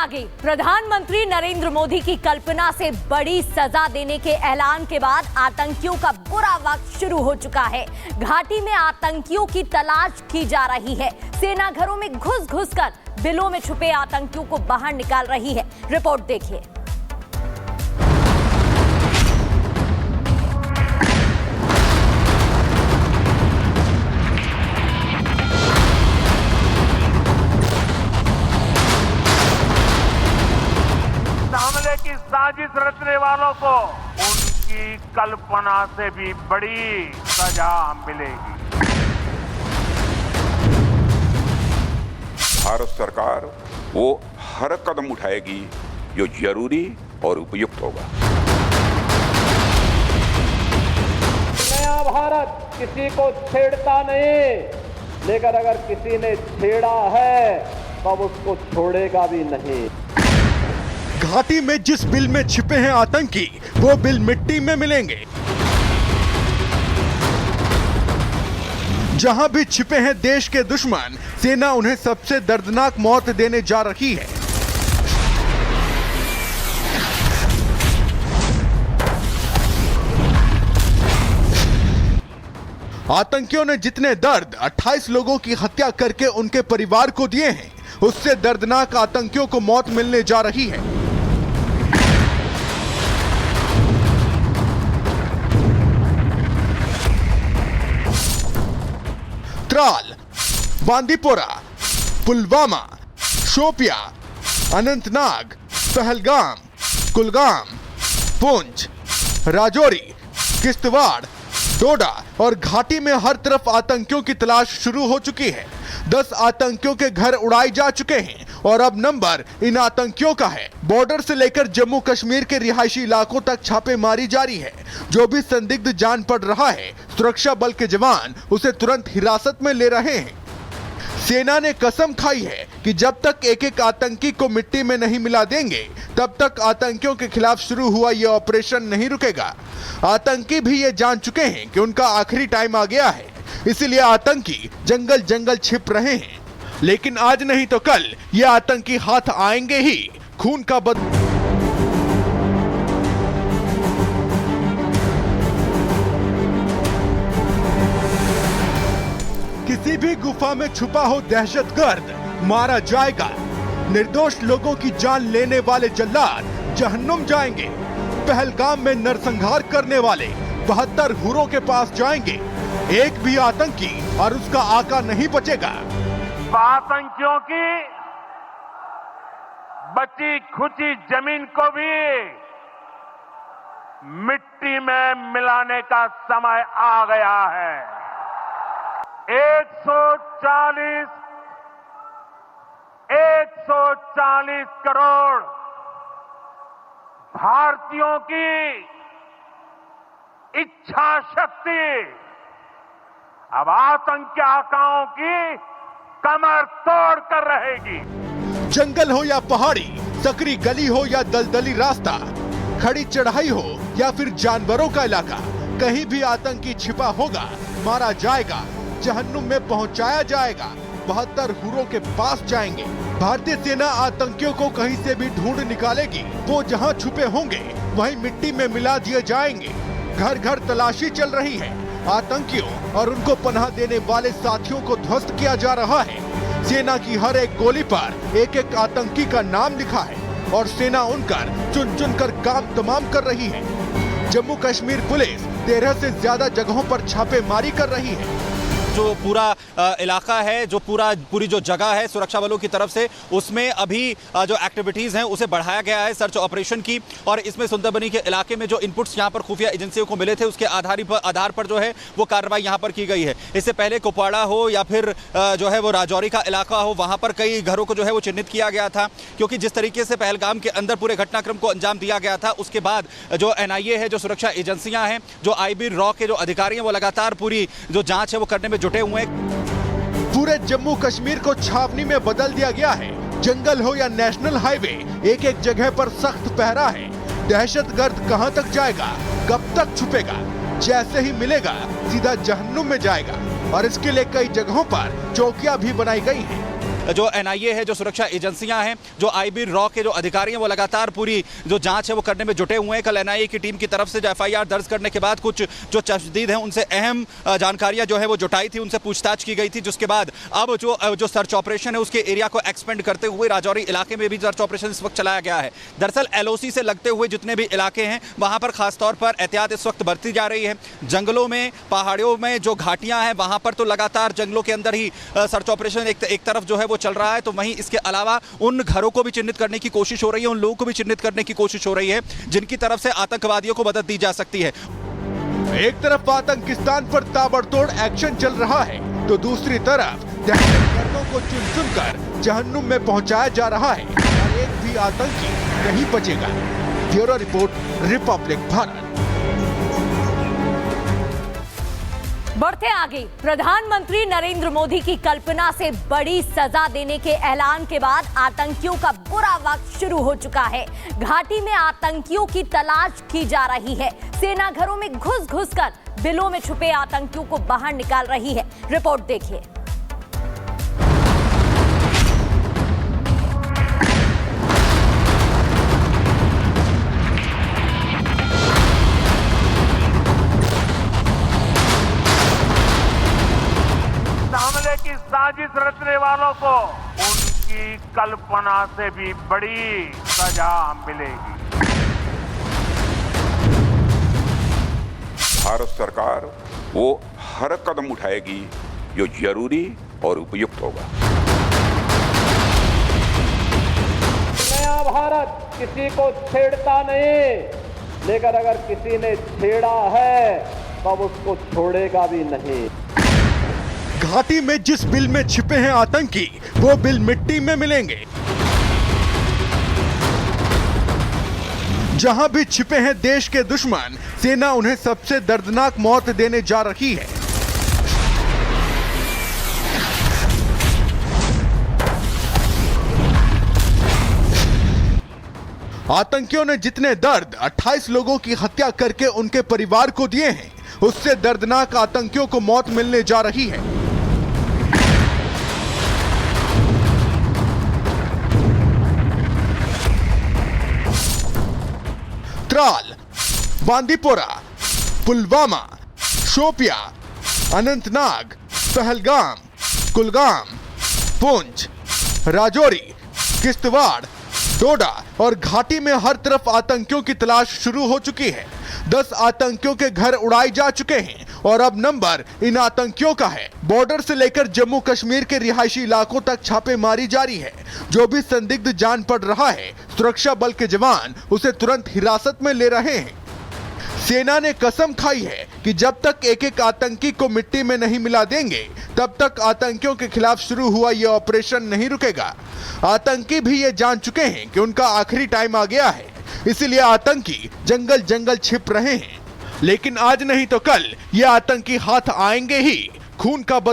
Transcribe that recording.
आ गई। प्रधानमंत्री नरेंद्र मोदी की कल्पना से बड़ी सजा देने के ऐलान के बाद आतंकियों का बुरा वक्त शुरू हो चुका है। घाटी में आतंकियों की तलाश की जा रही है। सेना घरों में घुस घुस कर बिलों में छुपे आतंकियों को बाहर निकाल रही है। रिपोर्ट देखिए। हमले की साजिश रचने वालों को उनकी कल्पना से भी बड़ी सजा मिलेगी। भारत सरकार वो हर कदम उठाएगी जो जरूरी और उपयुक्त होगा। नया भारत किसी को छेड़ता नहीं, लेकिन अगर किसी ने छेड़ा है तो अब उसको छोड़ेगा भी नहीं। घाटी में जिस बिल में छिपे हैं आतंकी, वो बिल मिट्टी में मिलेंगे। जहां भी छिपे हैं देश के दुश्मन, सेना उन्हें सबसे दर्दनाक मौत देने जा रही है। आतंकियों ने जितने दर्द 28 लोगों की हत्या करके उनके परिवार को दिए हैं, उससे दर्दनाक आतंकियों को मौत मिलने जा रही है। त्राल, बांदीपोरा, पुलवामा, शोपिया, अनंतनाग, पहलगाम, कुलगाम, पुंछ, राजौरी, किश्तवाड़, डोडा और घाटी में हर तरफ आतंकियों की तलाश शुरू हो चुकी है। 10 आतंकियों के घर उड़ाए जा चुके हैं और अब नंबर इन आतंकियों का है। बॉर्डर से लेकर जम्मू कश्मीर के रिहायशी इलाकों तक छापेमारी जारी है। जो भी संदिग्ध जान पड़ रहा है, सुरक्षा बल के जवान उसे तुरंत हिरासत में ले रहे हैं। सेना ने कसम खाई है कि जब तक एक एक आतंकी को मिट्टी में नहीं मिला देंगे, तब तक आतंकियों के खिलाफ शुरू हुआ यह ऑपरेशन नहीं रुकेगा। आतंकी भी ये जान चुके हैं कि उनका आखिरी टाइम आ गया है, इसलिए आतंकी जंगल जंगल छिप रहे हैं। लेकिन आज नहीं तो कल ये आतंकी हाथ आएंगे ही। खून का किसी भी गुफा में छुपा हो दहशतगर्द मारा जाएगा। निर्दोष लोगों की जान लेने वाले जल्लाद जहन्नुम जाएंगे। पहलगाम में नरसंहार करने वाले 72 हुरों के पास जाएंगे। एक भी आतंकी और उसका आका नहीं बचेगा। आतंकियों की बची खुची जमीन को भी मिट्टी में मिलाने का समय आ गया है। 140 करोड़ भारतीयों की इच्छा शक्ति अब आतंकी आकाओं की कमर तोड़ कर रहेगी। जंगल हो या पहाड़ी, सकरी गली हो या दलदली रास्ता, खड़ी चढ़ाई हो या फिर जानवरों का इलाका, कहीं भी आतंकी छिपा होगा, मारा जाएगा, जहन्नुम में पहुंचाया जाएगा। 72 हुरों के पास जाएंगे। भारतीय सेना आतंकियों को कहीं से भी ढूंढ निकालेगी। वो जहां छुपे होंगे वहीं मिट्टी में मिला दिए जाएंगे। घर घर तलाशी चल रही है। आतंकियों और उनको पनाह देने वाले साथियों को ध्वस्त किया जा रहा है। सेना की हर एक गोली पर एक एक आतंकी का नाम लिखा है और सेना उनकर चुन चुन कर काम तमाम कर रही है। जम्मू कश्मीर पुलिस 13 से ज्यादा जगहों पर छापेमारी कर रही है। जो पूरा इलाका है, जो पूरी जो जगह है सुरक्षा बलों की तरफ से, उसमें अभी जो एक्टिविटीज हैं उसे बढ़ाया गया है सर्च ऑपरेशन की। और इसमें सुंदरबनी के इलाके में जो इनपुट्स यहां पर खुफिया एजेंसियों को मिले थे, उसके आधार पर जो है वो कार्रवाई यहां पर की गई है। इससे पहले कुपवाड़ा हो या फिर जो है वो राजौरी का इलाका हो, वहां पर कई घरों को जो है वो चिन्हित किया गया था, क्योंकि जिस तरीके से पहलगाम के अंदर पूरे घटनाक्रम को अंजाम दिया गया था, उसके बाद जो NIA है, जो सुरक्षा एजेंसियां हैं, जो IB रॉ के जो अधिकारी हैं, वो लगातार पूरी जो जांच है वो करने में जुटे हुए हैं। पूरे जम्मू कश्मीर को छावनी में बदल दिया गया है। जंगल हो या नेशनल हाईवे, एक एक जगह पर सख्त पहरा है। दहशतगर्द कहां तक जाएगा, कब तक छुपेगा, जैसे ही मिलेगा सीधा जहन्नुम में जाएगा। और इसके लिए कई जगहों पर चौकियां भी बनाई गई हैं। जो NIA है, जो सुरक्षा एजेंसियां हैं, जो IB रॉ के जो अधिकारी हैं, वो लगातार पूरी जो जांच है वो करने में जुटे हुए हैं। कल NIA की टीम की तरफ से जो FIR दर्ज करने के बाद कुछ जो चश्मदीद हैं उनसे अहम जानकारियां जो है वो जुटाई थी, उनसे पूछताछ की गई थी, जिसके बाद अब जो सर्च ऑपरेशन है उसके एरिया को एक्सपेंड करते हुए राजौरी इलाके में भी सर्च ऑपरेशन इस वक्त चलाया गया है। दरअसल LOC से लगते हुए जितने भी इलाके हैं वहां पर खासतौर पर एहतियात इस वक्त बरती जा रही है। जंगलों में, पहाड़ियों में जो घाटियां हैं वहां पर तो लगातार जंगलों के अंदर ही सर्च ऑपरेशन एक तरफ जो है वो चल रहा है, तो वहीं इसके अलावा उन घरों को भी चिन्हित करने की कोशिश हो रही है, उन लोगों को भी चिन्हित करने की कोशिश हो रही है जिनकी तरफ से आतंकवादियों को मदद दी जा सकती है। एक तरफ आतंकिस्तान पर ताबड़तोड़ एक्शन चल रहा है तो दूसरी तरफ दहशतगर्दों को चुन चुनकर जहन्नुम में पहुंचाया जा रहा है और एक भी आतंकी नहीं बचेगा। Bureau report, Republic Bharat. बढ़ते आगे, प्रधानमंत्री नरेंद्र मोदी की कल्पना से बड़ी सजा देने के ऐलान के बाद आतंकियों का बुरा वक्त शुरू हो चुका है। घाटी में आतंकियों की तलाश की जा रही है। सेना घरों में घुस कर बिलों में छुपे आतंकियों को बाहर निकाल रही है। रिपोर्ट देखिए। हमले की साजिश रचने वालों को उनकी कल्पना से भी बड़ी सजा मिलेगी। भारत सरकार वो हर कदम उठाएगी जो जरूरी और उपयुक्त होगा। नया भारत किसी को छेड़ता नहीं, लेकिन अगर किसी ने छेड़ा है तब उसको छोड़ेगा भी नहीं। घाटी में जिस बिल में छिपे हैं आतंकी, वो बिल मिट्टी में मिलेंगे। जहां भी छिपे हैं देश के दुश्मन, सेना उन्हें सबसे दर्दनाक मौत देने जा रही है। आतंकियों ने जितने दर्द 28 लोगों की हत्या करके उनके परिवार को दिए हैं, उससे दर्दनाक आतंकियों को मौत मिलने जा रही है। त्राल, बांदीपोरा, पुलवामा, शोपिया, अनंतनाग, पहलगाम, कुलगाम, पुंछ, राजौरी, किश्तवाड़, डोडा और घाटी में हर तरफ आतंकियों की तलाश शुरू हो चुकी है। 10 आतंकियों के घर उड़ाए जा चुके हैं और अब नंबर इन आतंकियों का है। बॉर्डर से लेकर जम्मू कश्मीर के रिहायशी इलाकों तक छापेमारी जारी है। जो भी संदिग्ध जान पड़ रहा है, सुरक्षा बल के जवान उसे तुरंत हिरासत में ले रहे हैं। सेना ने कसम खाई है कि जब तक एक एक आतंकी को मिट्टी में नहीं मिला देंगे, तब तक आतंकियों के खिलाफ शुरू हुआ यह ऑपरेशन नहीं रुकेगा। आतंकी भी ये जान चुके हैं कि उनका आखिरी टाइम आ गया है, इसलिए आतंकी जंगल जंगल छिप रहे हैं। लेकिन आज नहीं तो कल ये आतंकी हाथ आएंगे ही। खून का